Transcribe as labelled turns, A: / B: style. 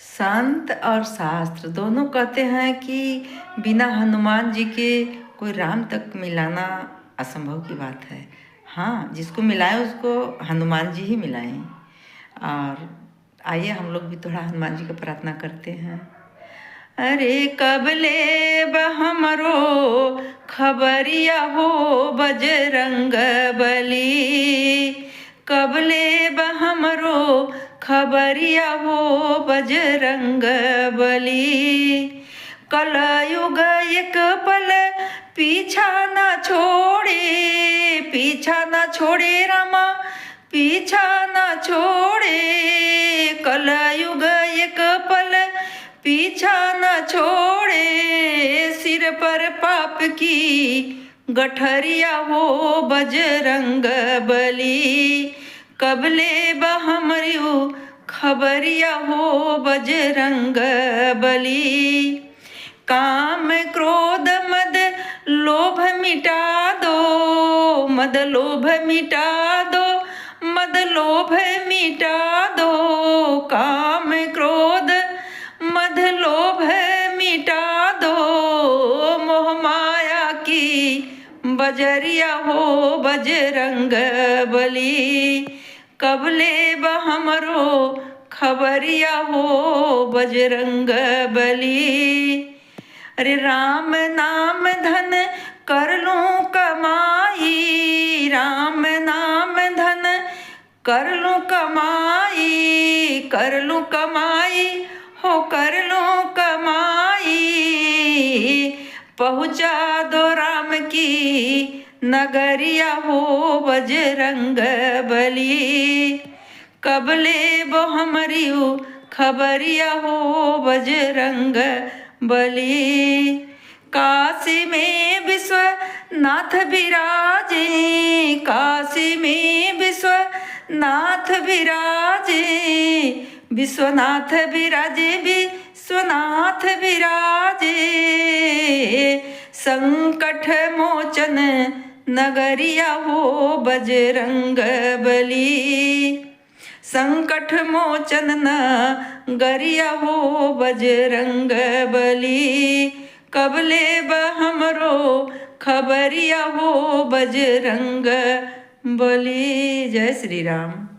A: संत और शास्त्र दोनों कहते हैं कि बिना हनुमान जी के कोई राम तक मिलाना असंभव की बात है। हाँ, जिसको मिलाएं उसको हनुमान जी ही मिलाएं। और आइए हम लोग भी थोड़ा हनुमान जी का प्रार्थना करते हैं। अरे कबले हमरो खबरिया हो बजरंग बली, कबले हमरो खबरिया हो बजरंग बली। कलयुग एक पल पीछा न छोड़े, पीछा न छोड़े रामा, पीछा न छोड़े। कलयुग एक पल पीछा न छोड़े, सिर पर पाप की गठरिया हो बजरंग बली। कबले हमरियो खबरिया हो बजरंग बली। काम क्रोध मद लोभ मिटा दो, मद लोभ मिटा दो, मद लोभ मिटा दो। काम क्रोध मद लोभ मिटा दो, मोह माया की बजरिया हो बजरंग बली। कबले हमरो खबरिया हो बजरंग बली। अरे राम नाम धन कर लूं कमाई, राम नाम धन कर लूं कमाई, कर लूं कमाई हो कर लूं कमाई। पहुँचा दो राम की नगरिया हो बजरंग बली। कबले हमरियो खबरिया हो बजरंग बली। काशी में विश्वनाथ विराजे, काशी में विश्वनाथ विराजे, विश्वनाथ विराजे, विश्वनाथ विराजे। संकट मोचन नगरिया हो बजरंग बली, संकट मोचन नगरिया हो बजरंग बली। कबले हमरो खबरिया हो बजरंग बली। जय श्री राम।